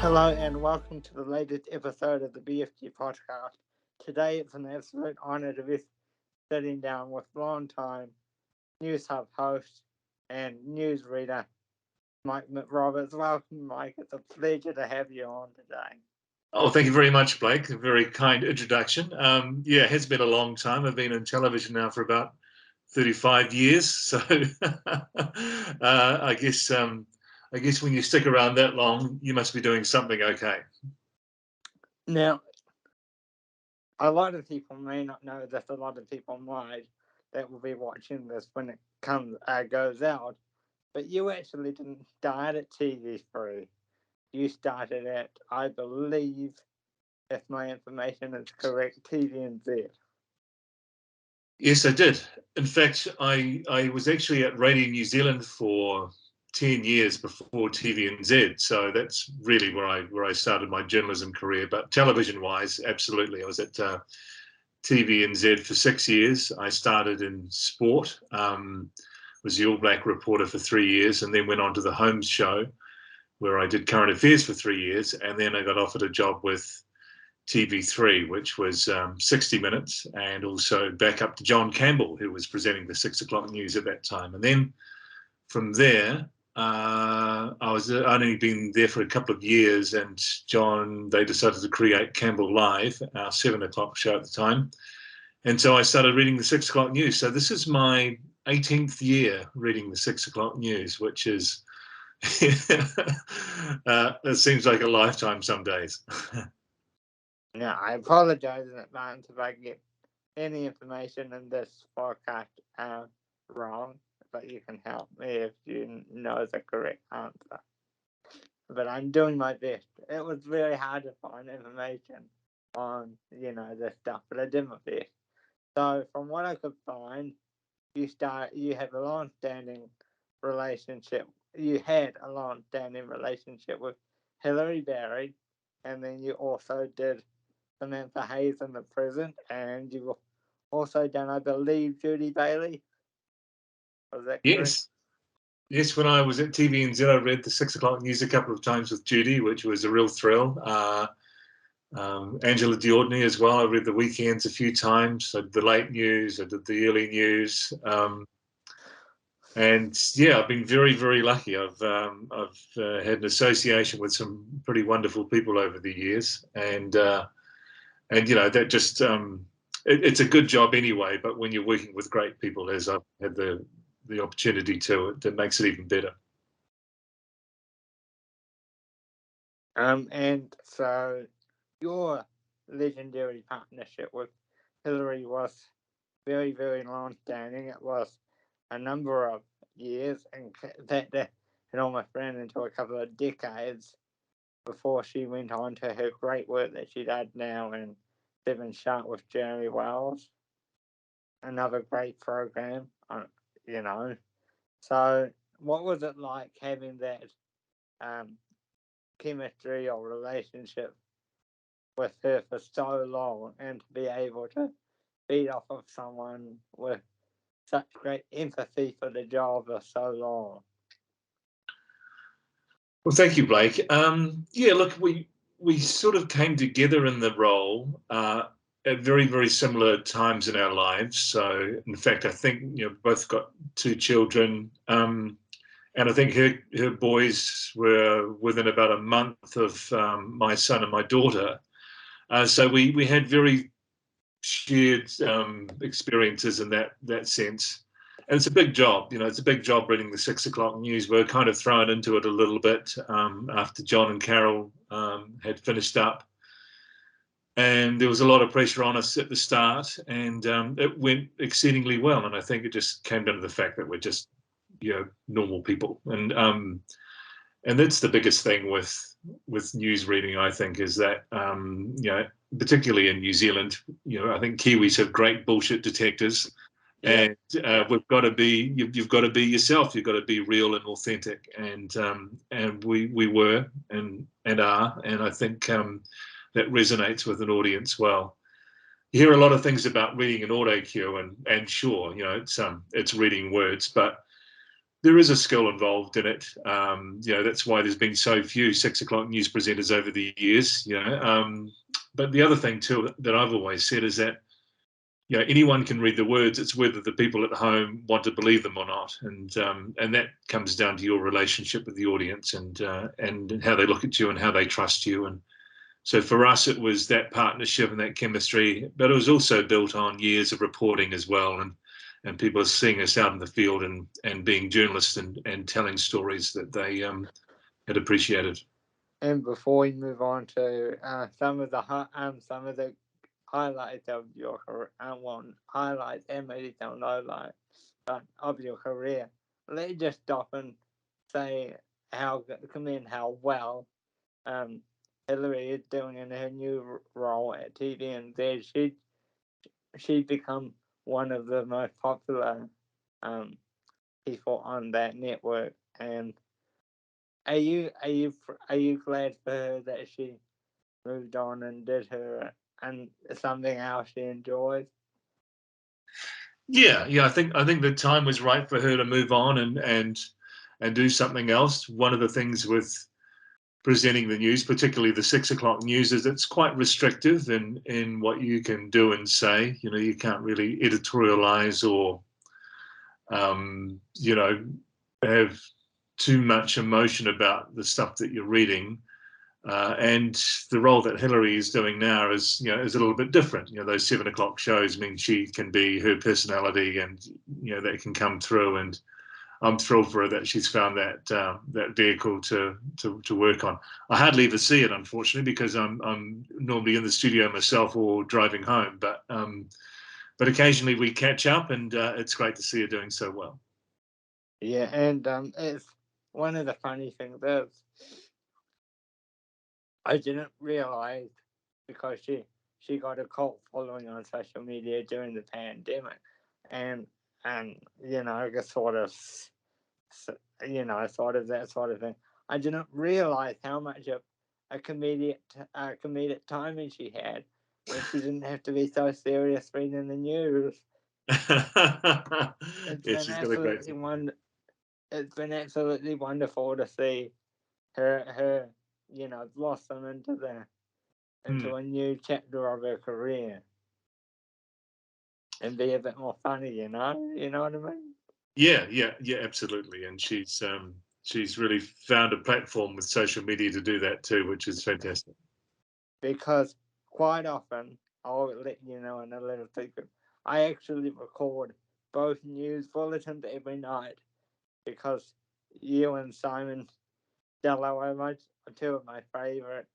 Hello and welcome to the latest episode of the BFG Podcast. Today it's an absolute honour to be sitting down with long-time Newshub host and newsreader Mike McRoberts. Welcome, Mike. It's a pleasure to have you on today. Oh, thank you very much, Blake. A very kind introduction. It has been a long time. I've been in television now for about 35 years. So I guess when you stick around that long, you must be doing something okay. Now, a lot of people may not know this. A lot of people might that will be watching this when it goes out. But you actually didn't start at TV3. You started at, I believe, if my information is correct, TVNZ. Yes, I did. In fact, I was actually at Radio New Zealand for 10 years before TVNZ. So that's really where I started my journalism career. But television-wise, absolutely. I was at TVNZ for 6 years. I started in sport, was the All Black reporter for 3 years, and then went on to the Home Show, where I did current affairs for 3 years. And then I got offered a job with TV3, which was 60 Minutes, and also back up to John Campbell, who was presenting the 6 o'clock news at that time. And then from there, I'd only been there for a couple of years, and they decided to create Campbell Live, our 7 o'clock show at the time. And so I started reading the 6 o'clock news. So this is my 18th year reading the 6 o'clock news, which is, it seems like a lifetime some days. Now, I apologize in advance if I get any information in this podcast wrong, but you can help me if you know the correct answer. But I'm doing my best. It was very hard to find information on, this stuff, but I did my best. So from what I could find, you have a long-standing relationship. You had a long-standing relationship with Hilly Barry, and then you also did Samantha Hayes in the prison, and you've also done, I believe, Judy Bailey. Was that correct? Yes, when I was at TVNZ, I read the 6 o'clock news a couple of times with Judy, which was a real thrill. Angela Diordney as well. I read the weekends a few times. I did the late news. I did the early news. And yeah, I've been very, very lucky. I've had an association with some pretty wonderful people over the years, and that just it's a good job anyway. But when you're working with great people, as I've had the opportunity to, it makes it even better. And so your legendary partnership with Hilary was very, very long-standing. It was a number of years, and that had almost ran into a couple of decades before she went on to her great work that she does now in 7 Sharp with Jeremy Wells. Another great program, So what was it like having that chemistry or relationship with her for so long, and to be able to feed off of someone with such great empathy for the job for so long? Well, thank you, Blake. Look, we sort of came together in the role at very, very similar times in our lives. So, in fact, I think both got 2 children, and I think her boys were within about a month of my son and my daughter. So we had very shared experiences in that sense. And it's a big job, it's a big job reading the 6 o'clock news. We're kind of thrown into it a little bit after John and Carol had finished up. And there was a lot of pressure on us at the start, and it went exceedingly well. And I think it just came down to the fact that we're just, normal people. And that's the biggest thing with news reading, I think, is that, particularly in New Zealand, I think Kiwis have great bullshit detectors. And we've got to be. You've got to be yourself. You've got to be real and authentic. And we were and are. And I think that resonates with an audience well. You hear a lot of things about reading an auto cue, and sure, it's reading words, but there is a skill involved in it. That's why there's been so few 6 o'clock news presenters over the years. But the other thing too that I've always said is that anyone can read the words. It's whether the people at home want to believe them or not, and that comes down to your relationship with the audience and how they look at you and how they trust you. And so for us, it was that partnership and that chemistry, but it was also built on years of reporting as well, and people seeing us out in the field and being journalists and telling stories that they had appreciated. And before we move on to some of the highlights of your career, highlights and maybe some lowlights of your career, let's just stop and say commend how well Hilly is doing in her new role at TVNZ. She's become one of the most popular people on that network. And are you glad for her that she moved on and did her and something else she enjoys? Yeah. I think the time was right for her to move on and do something else. One of the things with presenting the news, particularly the 6 o'clock news, is it's quite restrictive in what you can do and say. You can't really editorialize or have too much emotion about the stuff that you're reading. And the role that Hilary is doing now is a little bit different. Those 7 o'clock shows mean she can be her personality, and that can come through. And I'm thrilled for her that she's found that vehicle to work on. I hardly ever see it, unfortunately, because I'm normally in the studio myself or driving home. But occasionally we catch up, and it's great to see her doing so well. Yeah, and it's one of the funny things is I didn't realize, because she got a cult following on social media during the pandemic, and just sort of that sort of thing. I didn't realize how much of a comedic timing she had, when she didn't have to be so serious reading the news. It's been absolutely wonderful to see her blossom into a new chapter of her career and be a bit more funny, you know what I mean? Yeah, absolutely. And she's really found a platform with social media to do that too, which is fantastic. Because quite often, I'll let you know in a little secret, I actually record both news bulletins every night, because you and Simon Dello are two of my favourite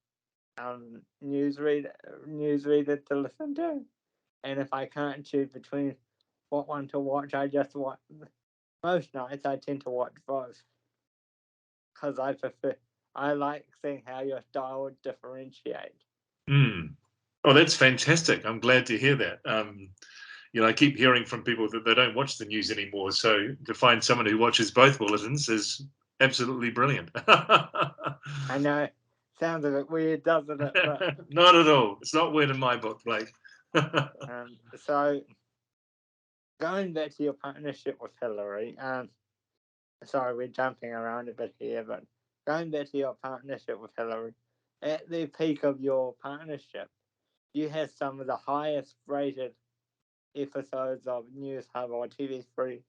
newsreader to listen to. And if I can't choose between what one to watch, I just watch. Most nights I tend to watch both, because I like seeing how your style would differentiate. Oh, that's fantastic. I'm glad to hear that. I keep hearing from people that they don't watch the news anymore. So to find someone who watches both bulletins is absolutely brilliant. I know. Sounds a bit weird, doesn't it? But not at all. It's not weird in my book, Blake. So, going back to your partnership with Hilary, sorry, we're jumping around a bit here, but going back to your partnership with Hilary, at the peak of your partnership, you had some of the highest rated episodes of Newshub or TV3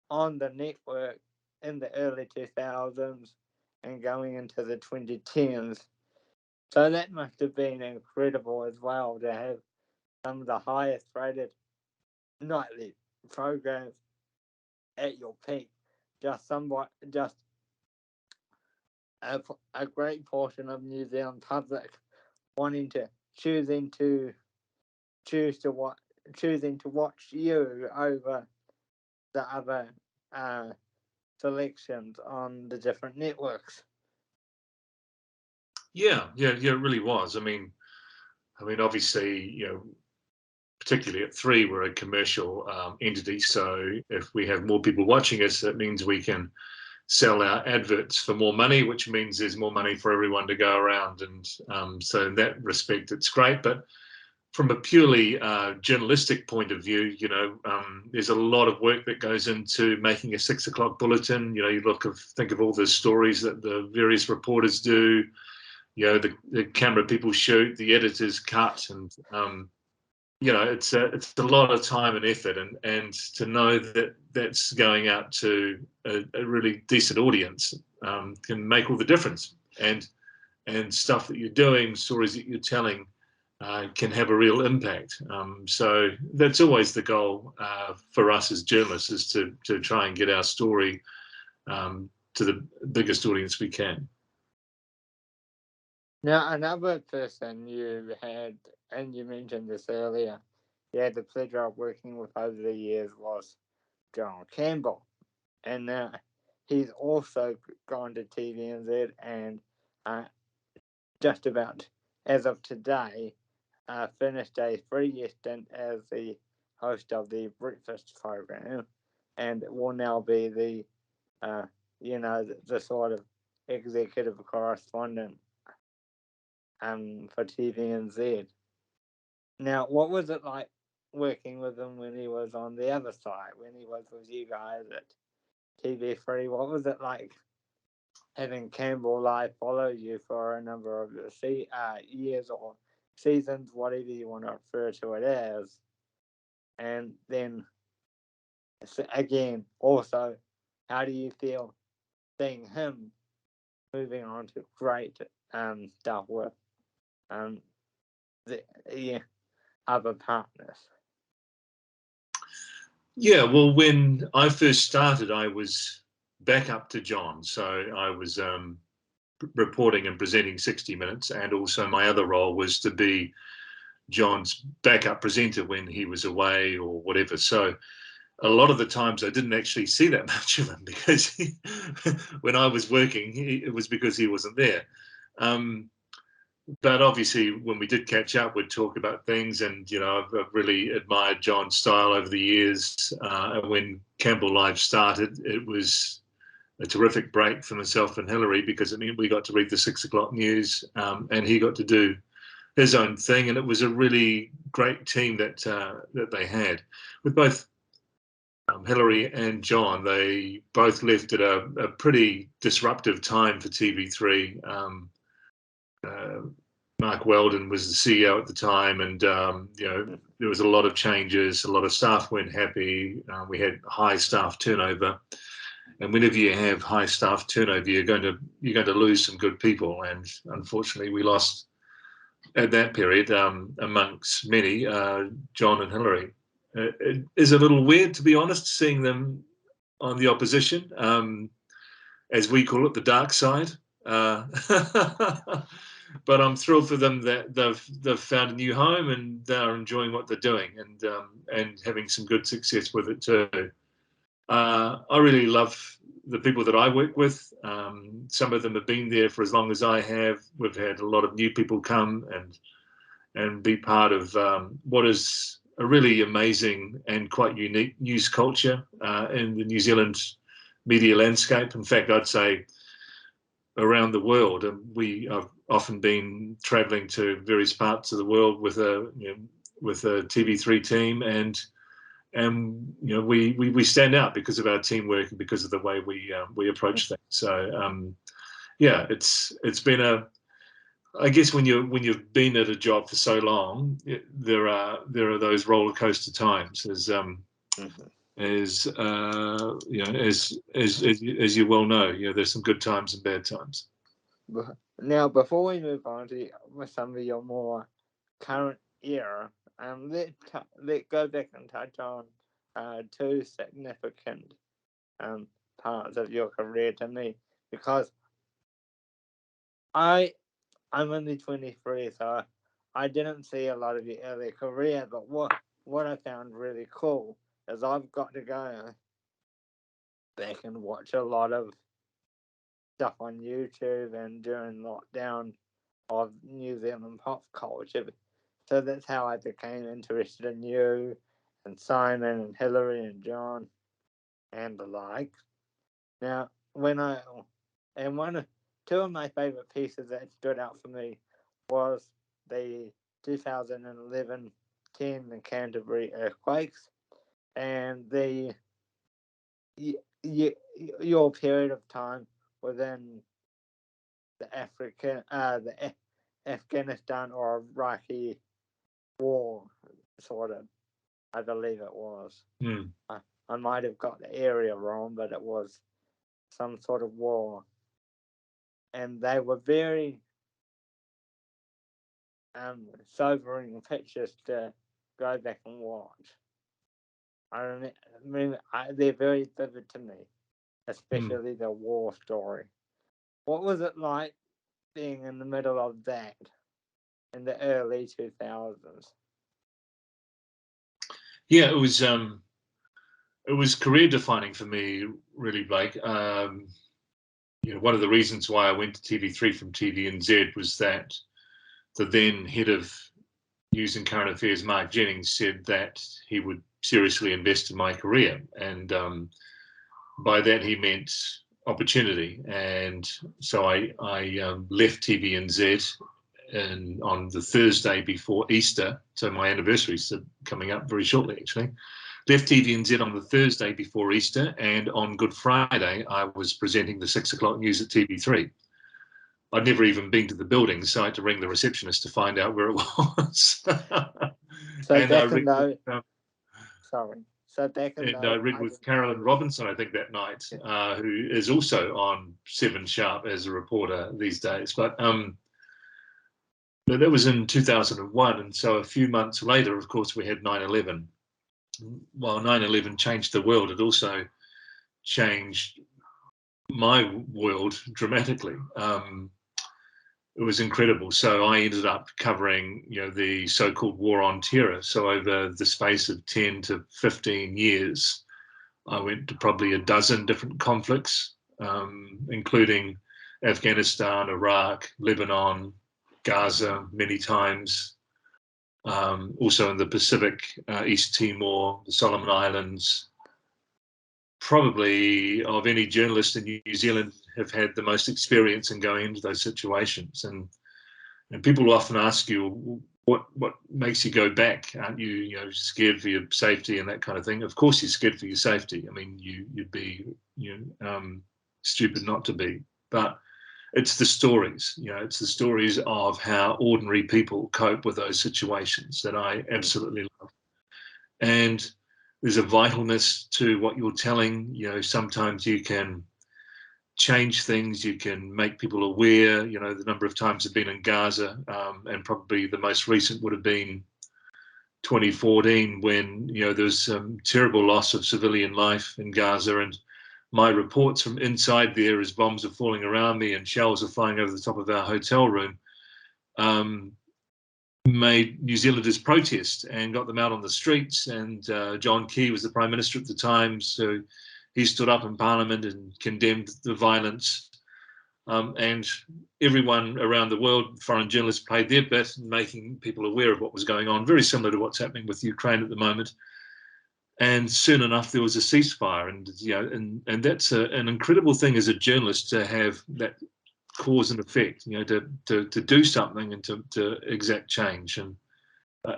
on the network in the early 2000s and going into the 2010s. So that must have been incredible as well, to have some of the highest rated nightly programs at your peak. Just a great portion of New Zealand public choosing to watch you over the other selections on the different networks. Yeah, it really was. I mean, obviously, particularly at 3, we're a commercial entity. So if we have more people watching us, that means we can sell our adverts for more money, which means there's more money for everyone to go around. And so in that respect, it's great. But from a purely journalistic point of view, there's a lot of work that goes into making a 6 o'clock bulletin. You think of all the stories that the various reporters do. The camera people shoot, the editors cut, and it's a lot of time and effort, and to know that that's going out to a really decent audience can make all the difference. And stuff that you're doing, stories that you're telling, can have a real impact. So that's always the goal for us as journalists, is to try and get our story to the biggest audience we can. Now, another person you had, and you mentioned this earlier, you had the pleasure of working with over the years, was John Campbell. And he's also gone to TVNZ, and just about as of today, finished a 3-year stint as the host of the breakfast program, and will now be the sort of executive correspondent for TVNZ. Now, what was it like working with him when he was on the other side, when he was with you guys at TV3? What was it like having Campbell Live follow you for a number of years or seasons, whatever you want to refer to it as? And then, again, also, how do you feel seeing him moving on to great stuff with the other partners? Yeah, well, when I first started, I was back up to John. So I was reporting and presenting 60 Minutes, and also my other role was to be John's backup presenter when he was away or whatever. So a lot of the times I didn't actually see that much of him, because when I was working, it was because he wasn't there. But obviously, when we did catch up, we'd talk about things, and I've really admired John's style over the years. When Campbell Live started, it was a terrific break for myself and Hilary, because it meant we got to read the 6 o'clock news, and he got to do his own thing, and it was a really great team that they had with both Hilary and John. They both left at a pretty disruptive time for TV3. Mark Weldon was the CEO at the time, and there was a lot of changes. A lot of staff weren't happy. We had high staff turnover, and whenever you have high staff turnover, you're going to lose some good people. And unfortunately, we lost at that period, amongst many, John and Hilary. It is a little weird, to be honest, seeing them on the opposition, as we call it, the dark side. But I'm thrilled for them that they've found a new home, and they're enjoying what they're doing, and having some good success with it too. I really love the people that I work with. Some of them have been there for as long as I have. We've had a lot of new people come and be part of what is a really amazing and quite unique news culture in the New Zealand media landscape. In fact, I'd say around the world. We have often been travelling to various parts of the world with a TV3 team, and we stand out because of our teamwork and because of the way we approach things. So it's been I guess when you've been at a job for so long, there are those roller coaster times, as you well know. There's some good times and bad times. Now, before we move on to some of your more current era, let's go back and touch on two significant parts of your career to me, because I'm only 23, so I didn't see a lot of your early career. But what I found really cool is I've got to go back and watch a lot of stuff on YouTube and during lockdown of New Zealand pop culture. So that's how I became interested in you and Simon and Hilary and John and the like. Now, two of my favourite pieces that stood out for me was the 2011-10 and Canterbury earthquakes, and your period of time within the Afghanistan or Iraqi war, sort of, I believe it was. I might have got the area wrong, but it was some sort of war. And they were very sobering pictures to go back and watch. They're very vivid to me, especially the war story. What was it like being in the middle of that in the early 2000s? Yeah, it was career defining for me, really, Blake. One of the reasons why I went to TV3 from TVNZ was that the then head of News and Current Affairs, Mark Jennings, said that he would seriously invest in my career, and by that he meant opportunity. And so I left TVNZ on the Thursday before Easter, so my anniversary is coming up very shortly, actually. Left TVNZ on the Thursday before Easter, and on Good Friday I was presenting the 6 o'clock news at TV3. I'd never even been to the building, so I had to ring the receptionist to find out where it was. So and back I read with Carolyn Robinson, I think, that night, who is also on 7 Sharp as a reporter these days. But that was in 2001, and so a few months later, of course, we had 9/11. While 9/11 changed the world, it also changed my world dramatically. It was incredible. So I ended up covering, the so-called war on terror. So over the space of 10 to 15 years, I went to probably a dozen different conflicts, including Afghanistan, Iraq, Lebanon, Gaza, many times. Also in the Pacific, East Timor, the Solomon Islands. Probably of any journalist in New Zealand have had the most experience in going into those situations. And people often ask you, what makes you go back? Aren't you, scared for your safety and that kind of thing? Of course you're scared for your safety. I mean, you'd be stupid not to be. But it's the stories, it's the stories of how ordinary people cope with those situations that I absolutely love. And there's a vitalness to what you're telling. Sometimes you can change things, you can make people aware. The number of times I've been in Gaza, and probably the most recent would have been 2014, when there was some terrible loss of civilian life in Gaza, and my reports from inside there, as bombs are falling around me and shells are flying over the top of our hotel room, made New Zealanders protest and got them out on the streets. And John Key was the Prime Minister at the time, so he stood up in Parliament and condemned the violence. And everyone around the world, foreign journalists, played their bit in making people aware of what was going on, very similar to what's happening with Ukraine at the moment. And soon enough, there was a ceasefire, and that's an incredible thing as a journalist, to have that cause and effect, to do something and to exact change. And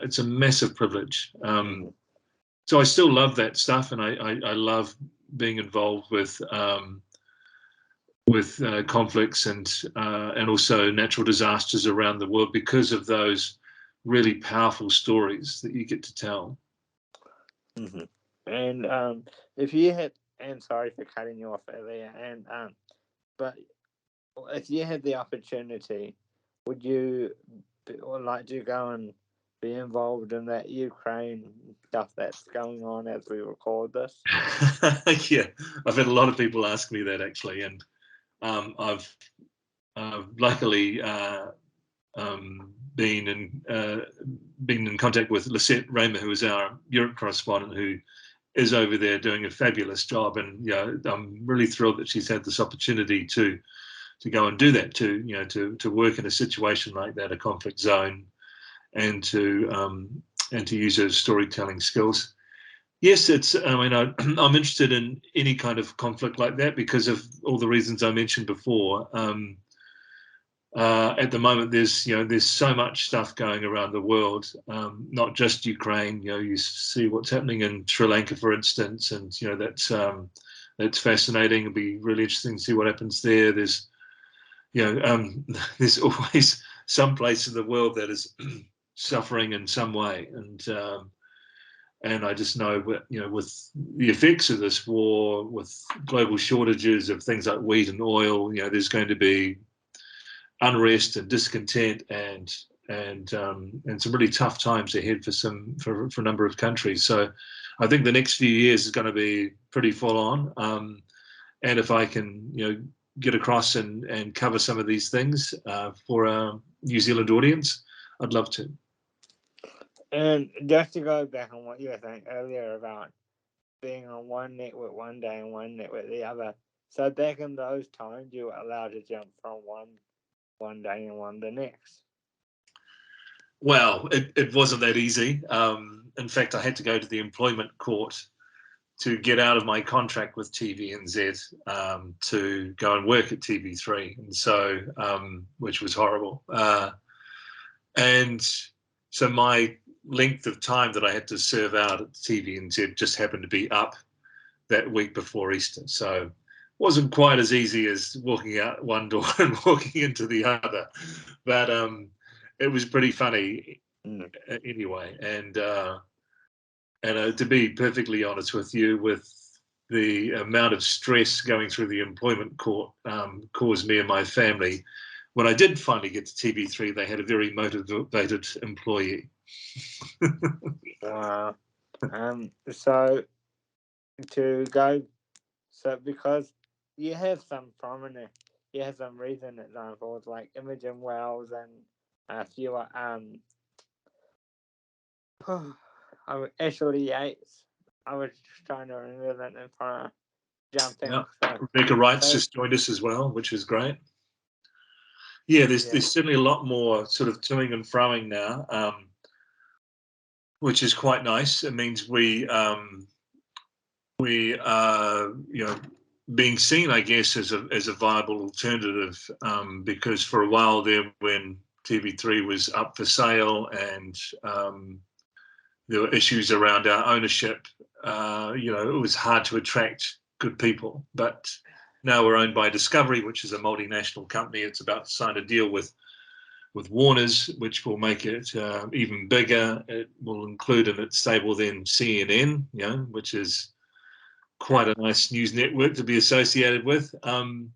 it's a massive privilege. So I still love that stuff, and I love being involved with conflicts and also natural disasters around the world, because of those really powerful stories that you get to tell. Mm-hmm. And if you had, and sorry for cutting you off earlier, but if you had the opportunity, would you like to go and be involved in that Ukraine stuff that's going on as we record this? Yeah, I've had a lot of people ask me that, actually, and I've luckily been in contact with Lisette Raymer, who is our Europe correspondent, who is over there doing a fabulous job. And I'm really thrilled that she's had this opportunity to go and do that, to work in a situation like that, a conflict zone, and to use her storytelling skills. Yes, I'm interested in any kind of conflict like that because of all the reasons I mentioned before. at the moment, there's so much stuff going around the world, not just Ukraine. You see what's happening in Sri Lanka, for instance, and that's fascinating. It'll be really interesting to see what happens there. There's there's always some place in the world that is suffering in some way, and I just know with the effects of this war, with global shortages of things like wheat and oil, there's going to be unrest and discontent and some really tough times ahead for a number of countries. So I think the next few years is going to be pretty full on. And if I can get across and cover some of these things for a New Zealand audience, I'd love to. And just to go back on what you were saying earlier about being on one network one day and one network the other, so back in those times you were allowed to jump from one day and one the next. Well, it wasn't that easy. In fact, I had to go to the employment court to get out of my contract with TVNZ to go and work at TV3, and so which was horrible. And so my length of time that I had to serve out at TVNZ just happened to be up that week before Easter. So it wasn't quite as easy as walking out one door and walking into the other, but it was pretty funny anyway. And to be perfectly honest with you, with the amount of stress going through the employment court caused me and my family, when I did finally get to TV3, they had a very motivated employee. Wow. So to go, so because you have some prominent, you have some recent examples like Imogen Wells and a few Ashley Yates. I was just trying to remember that in front of jumping. Yeah. So, Rebecca Wright's just joined us as well, which is great. Yeah, there's certainly a lot more sort of toing and froing now, which is quite nice. It means we are being seen, I guess, as a viable alternative, because for a while there, when TV3 was up for sale and there were issues around our ownership, it was hard to attract good people. But now we're owned by Discovery, which is a multinational company. It's about to sign a deal with Warner's, which will make it even bigger. It will include in its stable then CNN, which is quite a nice news network to be associated with. And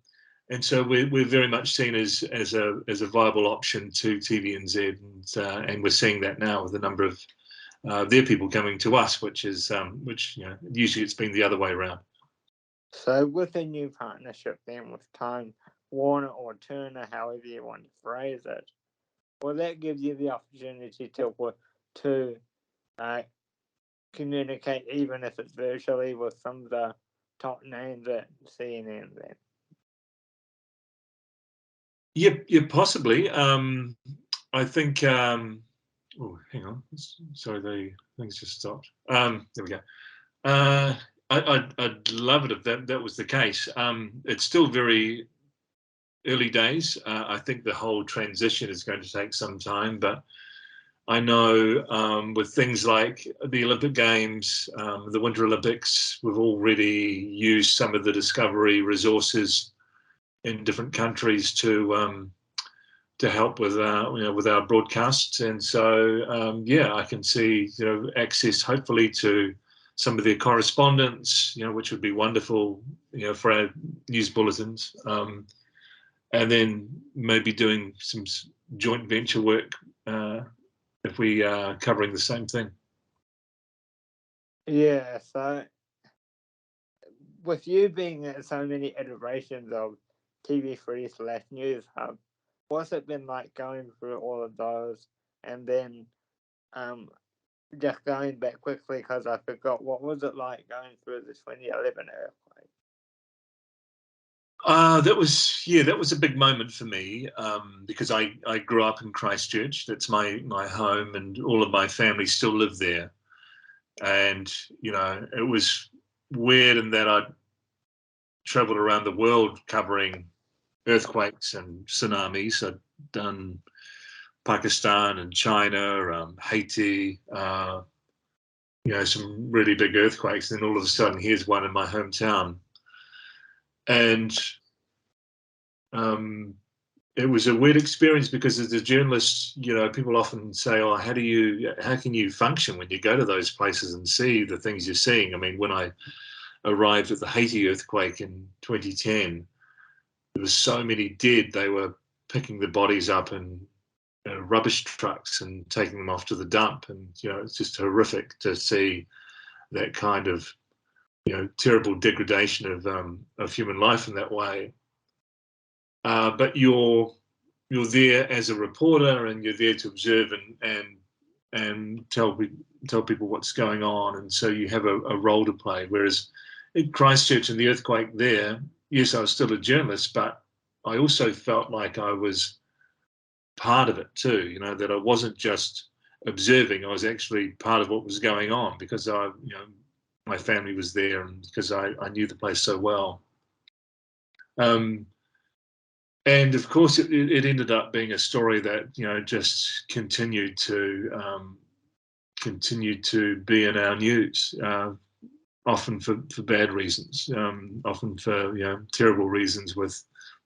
so we're very much seen as a viable option to TVNZ, and we're seeing that now with a number of their people coming to us, which usually it's been the other way around. So with a new partnership then with Time Warner or Turner, however you want to phrase it, will that give you the opportunity to communicate, even if it's virtually, with some of the top names at CNN then? Yeah, possibly. I think. Oh, hang on. Sorry, the things just stopped. There we go. I'd love it if that was the case. It's still very early days. I think the whole transition is going to take some time, but I know with things like the Olympic Games, the Winter Olympics, we've already used some of the Discovery resources in different countries to help with our broadcasts, and so I can see access hopefully to some of their correspondence, which would be wonderful, for our news bulletins, and then maybe doing some joint venture work if we are covering the same thing. Yeah, so with you being at so many iterations of TV3/Newshub, what's it been like going through all of those, and then just going back quickly because I forgot, what was it like going through the 2011 earthquake? That was a big moment for me, because I grew up in Christchurch. That's my home, and all of my family still live there. And it was weird in that I'd traveled around the world covering earthquakes and tsunamis. I'd done Pakistan and China, Haiti, some really big earthquakes. And then all of a sudden, here's one in my hometown. And it was a weird experience because as a journalist, people often say, oh, how can you function when you go to those places and see the things you're seeing? I mean, when I arrived at the Haiti earthquake in 2010, there were so many dead. They were picking the bodies up in rubbish trucks and taking them off to the dump. And, it's just horrific to see that kind of, terrible degradation of human life in that way. But you're there as a reporter, and you're there to observe and tell people what's going on, and so you have a role to play. Whereas in Christchurch and the earthquake there, yes, I was still a journalist, but I also felt like I was part of it too. That I wasn't just observing; I was actually part of what was going on because my family was there, and because I knew the place so well. And of course, it ended up being a story that just continued to be in our news, often for bad reasons, often for terrible reasons, with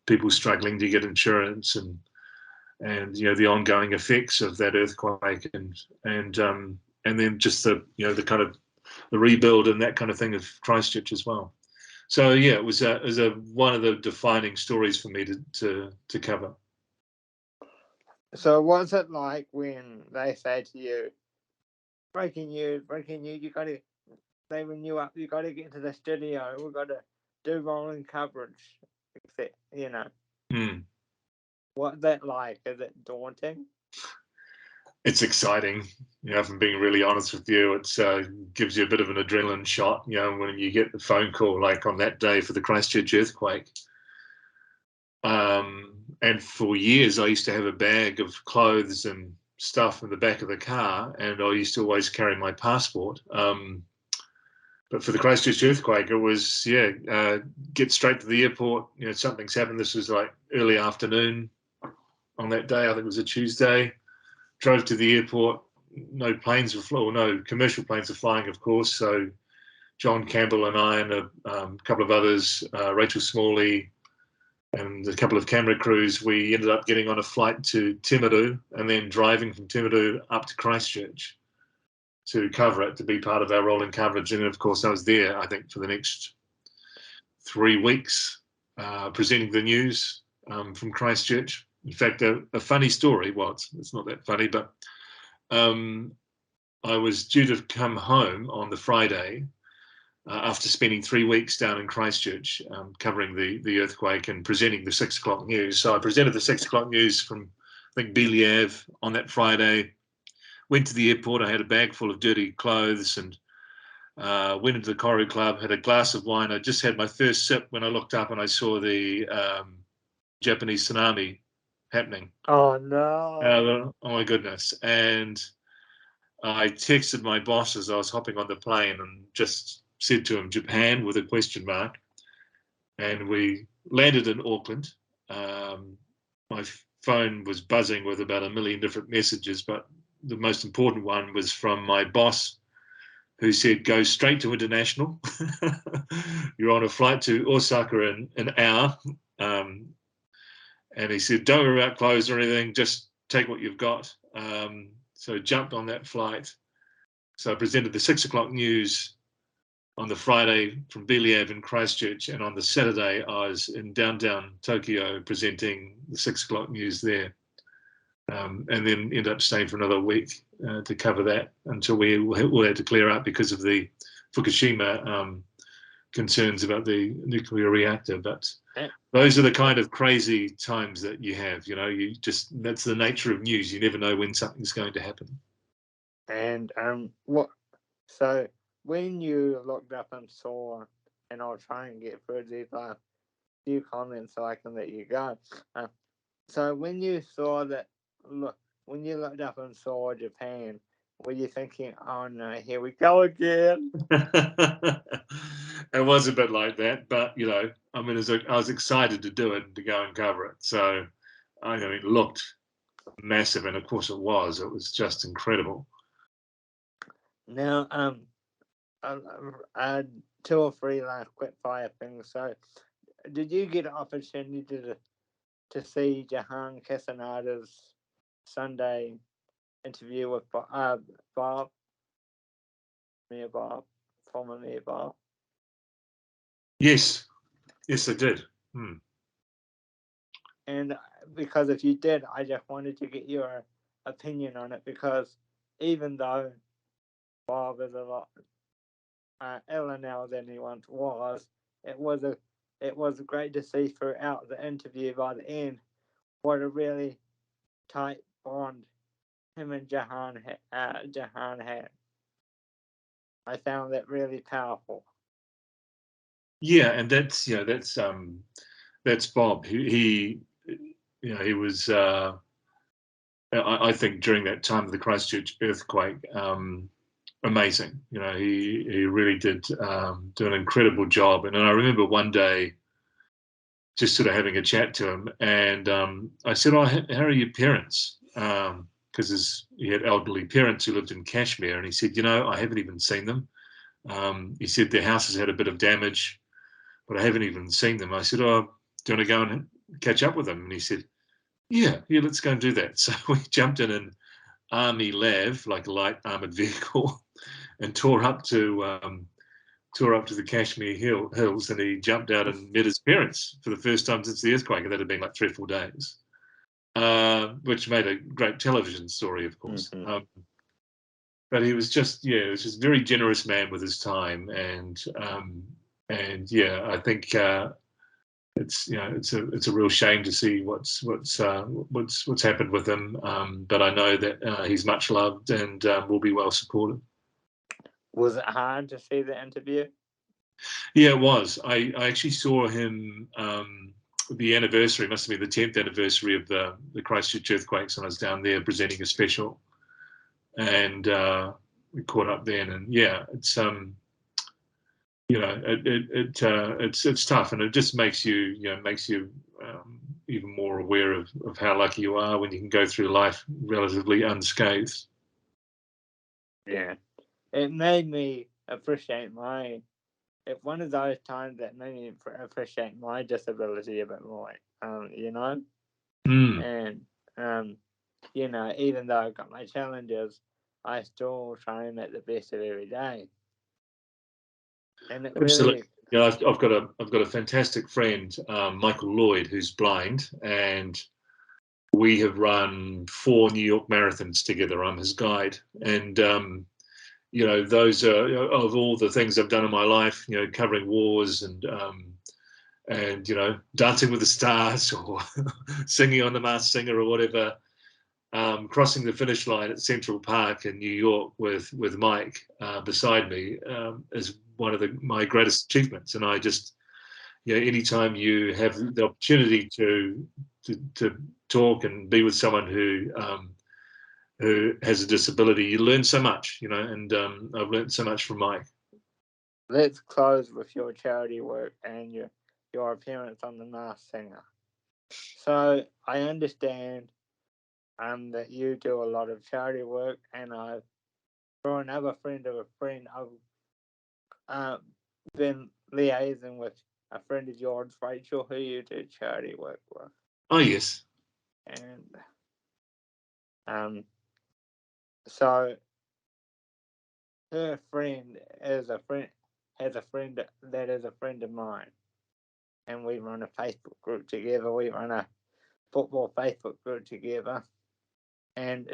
people struggling to get insurance and the ongoing effects of that earthquake and then just the kind of the rebuild and that kind of thing of Christchurch as well. So yeah, it was one of the defining stories for me to cover. So what's it like when they say to you, breaking news, they ring you up, you got to get to the studio, we've got to do rolling coverage, except, What's that like? Is it daunting? It's exciting. If I'm being really honest with you, it gives you a bit of an adrenaline shot, when you get the phone call, like on that day for the Christchurch earthquake. And for years, I used to have a bag of clothes and stuff in the back of the car, and I used to always carry my passport. But for the Christchurch earthquake, it was, get straight to the airport. Something's happened. This was like early afternoon on that day. I think it was a Tuesday. Drove to the airport. No planes were flying, no commercial planes were flying, of course. So John Campbell and I and a couple of others, Rachel Smalley and a couple of camera crews, we ended up getting on a flight to Timaru and then driving from Timaru up to Christchurch to cover it, to be part of our rolling coverage. And of course, I was there, I think, for the next 3 weeks, presenting the news from Christchurch. In fact, a funny story, well, it's not that funny, but I was due to come home on the Friday after spending 3 weeks down in Christchurch covering the earthquake and presenting the 6 o'clock news. So I presented the 6 o'clock news from, I think, Hilly Ave on that Friday, went to the airport. I had a bag full of dirty clothes and went into the Koru Club, had a glass of wine. I just had my first sip when I looked up and I saw the Japanese tsunami happening. Oh no! Oh my goodness! And I texted my boss as I was hopping on the plane and just said to him, Japan, with a question mark. And we landed in Auckland. My phone was buzzing with about 1 million different messages, but the most important one was from my boss, who said, go straight to international. You're on a flight to Osaka in an hour. And he said, don't worry about clothes or anything, just take what you've got. So jumped on that flight. So I presented the 6 o'clock news on the Friday from Hilly Ave in Christchurch, and on the Saturday I was in downtown Tokyo presenting the 6 o'clock news there. And then ended up staying for another week to cover that until we all had to clear up because of the Fukushima concerns about the nuclear reactor. But those are the kind of crazy times that you have. That's the nature of news. You never know when something's going to happen. And so when you looked up and saw, and I'll try and get through these last few comments so I can let you go. So when you saw that, when you looked up and saw Japan, were you thinking, oh no, here we go again? It was a bit like that, but I was excited to do it and to go and cover it. So I know it looked massive, and of course it was. It was just incredible. Now, two or three last quick fire things. So, did you get an opportunity to see Johan Casanada's Sunday interview with Bob, former Mayor Bob? Yes, I did. And because if you did, I just wanted to get your opinion on it, because even though Bob is a lot iller now than he once was, it was great to see throughout the interview by the end what a really tight bond him and Johan had. I found that really powerful. Yeah, and that's Bob. He was. I think during that time of the Christchurch earthquake, amazing. He really did do an incredible job. And I remember one day just sort of having a chat to him, and I said, "Oh, how are your parents?" Because he had elderly parents who lived in Kashmir, and he said, "I haven't even seen them." He said their house has had a bit of damage, but I haven't even seen them. I said, "Oh, do you want to go and catch up with them?" And he said, yeah, let's go and do that. So we jumped in an army LAV, like a light armored vehicle, and tore up to the Kashmir hills, and he jumped out and met his parents for the first time since the earthquake, and that had been like 3 or 4 days, which made a great television story, of course. Mm-hmm. But he was just very generous man with his time, and yeah, I think it's a real shame to see what's happened with him. But I know that he's much loved and will be well supported. Was it hard to see the interview? Yeah, it was. I actually saw him. The anniversary must have been the 10th anniversary of the Christchurch earthquakes, and I was down there presenting a special, and we caught up then. And yeah, it's it's tough, and it just makes you even more aware of how lucky you are when you can go through life relatively unscathed. Yeah, it made me appreciate one of those times that made me appreciate my disability a bit more. And even though I've got my challenges, I still try and make the best of every day. And it Absolutely. really, I've got a fantastic friend, Michael Lloyd, who's blind, and we have run 4 New York marathons together. I'm his guide, and those are, of all the things I've done in my life, covering wars and Dancing with the Stars or singing on The Masked Singer or whatever. Crossing the finish line at Central Park in New York with Mike beside me is one of my greatest achievements. And I just, anytime you have the opportunity to talk and be with someone who has a disability, you learn so much, and I've learned so much from Mike. Let's close with your charity work and your appearance on The Masked Singer. So I understand that you do a lot of charity work, and for another friend of a friend, I've been liaising with a friend of yours, Rachel, who you do charity work with. Oh yes. And so her friend has a friend that is a friend of mine, and we run a Facebook group together. We run a football Facebook group together, and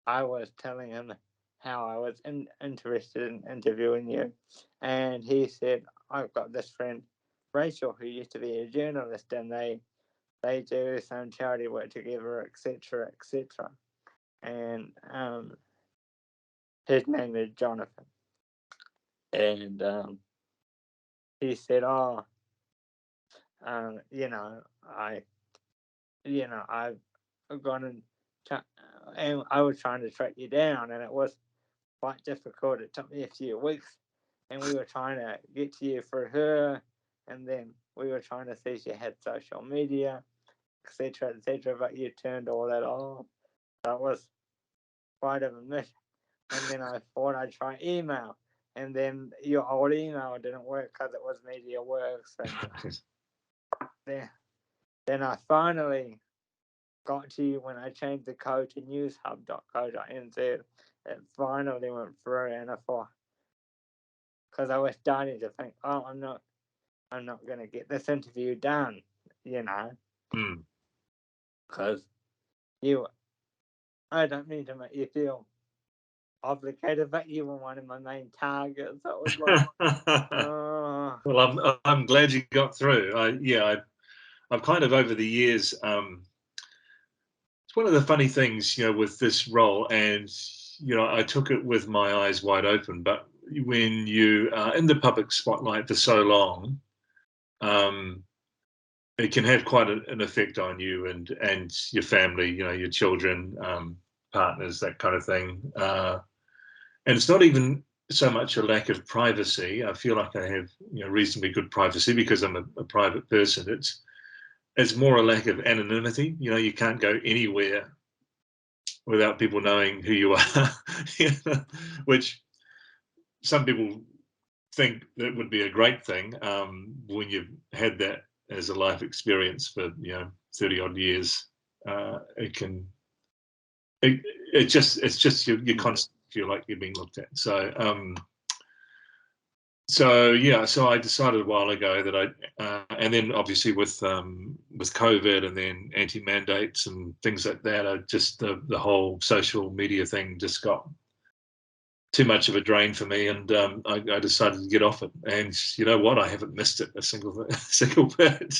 I was telling him how I was interested in interviewing you, and he said, I've got this friend, Rachel, who used to be a journalist, and they do some charity work together, etc., etc. And his name is Jonathan, and he said, "Oh, I've gone and I was trying to track you down, and it was quite difficult. It took me a few weeks, and we were trying to get to you through her, and then we were trying to see if you had social media, etc. But you turned all that off. That was quite a mission. And then I thought I'd try email, and then your old email didn't work because it was MediaWorks. And then I finally got to you when I changed the code to newshub.co.nz. It finally went through, and I thought, because I was starting to think, oh, I'm not going to get this interview done, because I don't mean to make you feel obligated, but you were one of my main targets. So it was like, oh. Well, I'm glad you got through. I've kind of over the years. It's one of the funny things, with this role, and I took it with my eyes wide open. But when you are in the public spotlight for so long, it can have quite an effect on you and your family, your children, partners, that kind of thing. And it's not even so much a lack of privacy. I feel like I have reasonably good privacy because I'm a private person. It's more a lack of anonymity. You can't go anywhere without people knowing who you are, which some people think that would be a great thing when you've had that as a life experience for 30 odd years. It's just you constantly feel like you're being looked at. So I decided a while ago that and then obviously with COVID and then anti-mandates and things like that, just the whole social media thing just got too much of a drain for me, and I decided to get off it. And you know what? I haven't missed it a single bit.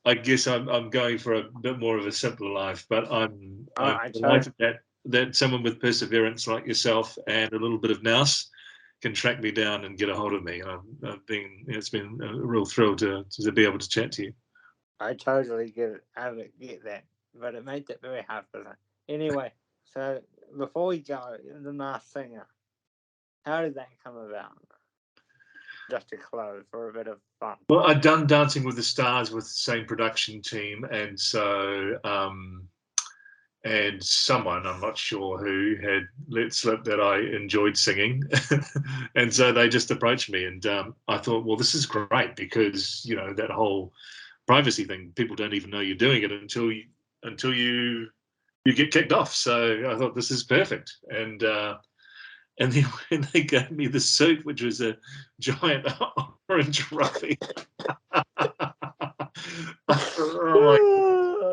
I guess I'm going for a bit more of a simpler life, but I'm delighted that someone with perseverance like yourself and a little bit of nous can track me down and get a hold of me. It's been a real thrill to be able to chat to you. I totally get that, but it made it very hard for them. Anyway, so before we go, The Masked Singer, how did that come about? Just to close for a bit of fun. Well, I'd done Dancing with the Stars with the same production team, and so and someone, I'm not sure who, had let slip that I enjoyed singing, and so they just approached me, and I thought, well, this is great because that whole privacy thing, people don't even know you're doing it until you get kicked off. So I thought this is perfect, and then when they gave me the suit, which was a giant orange ruffy,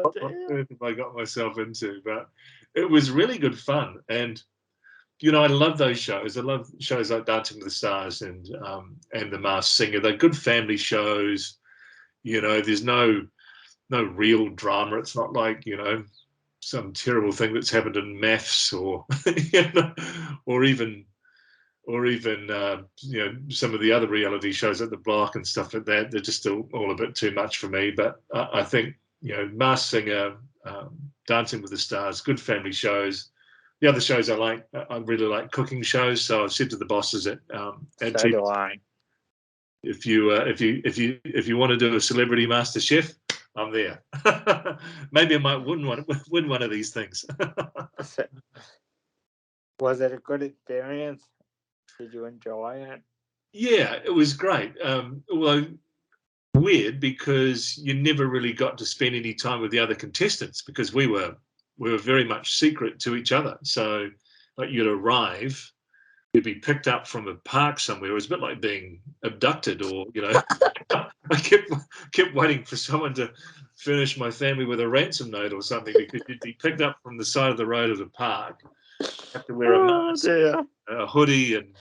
what on earth have I got myself into? But it was really good fun, and I love those shows. I love shows like Dancing with the Stars and The Masked Singer. They're good family shows. There's no real drama. It's not like some terrible thing that's happened in maths or or even some of the other reality shows at the Block and stuff like that. They're just all a bit too much for me. But I think Masked Singer, Dancing with the Stars, good family shows. The other shows I really like cooking shows. So I've said to the bosses at so do I. If you want to do a Celebrity Master Chef, I'm there. Maybe I might win one of these things. Was it a good experience? Did you enjoy it? Yeah, it was great. Although weird because you never really got to spend any time with the other contestants because we were very much secret to each other. So like you'd arrive, you'd be picked up from a park somewhere. It was a bit like being abducted, or I kept waiting for someone to furnish my family with a ransom note or something because you'd be picked up from the side of the road at a park. You have to wear a mask, a hoodie, and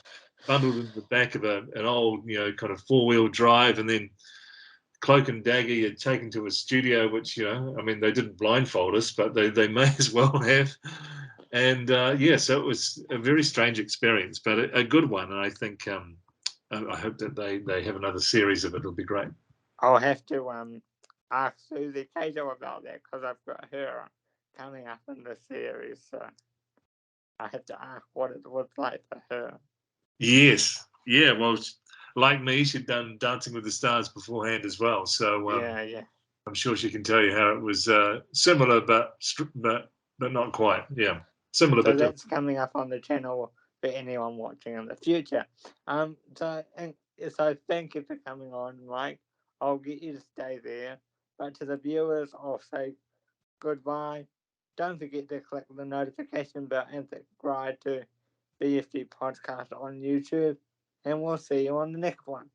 bundled into the back of an old, kind of 4-wheel drive, and then cloak and dagger you're taken to a studio, which they didn't blindfold us, but they may as well have. And so it was a very strange experience, but a good one. And I think I hope that they have another series of it. It'll be great. I'll have to ask Susie Cato about that because I've got her coming up in the series. So I have to ask what it was like for her. Yes. Yeah. Well, like me, she'd done Dancing with the Stars beforehand as well. So yeah. I'm sure she can tell you how it was similar, but not quite. Yeah, similar So but different. that's coming up on the channel for anyone watching in the future. So thank you for coming on, Mike. I'll get you to stay there. But to the viewers, I'll say goodbye. Don't forget to click the notification bell and subscribe to BFG Podcast on YouTube. And we'll see you on the next one.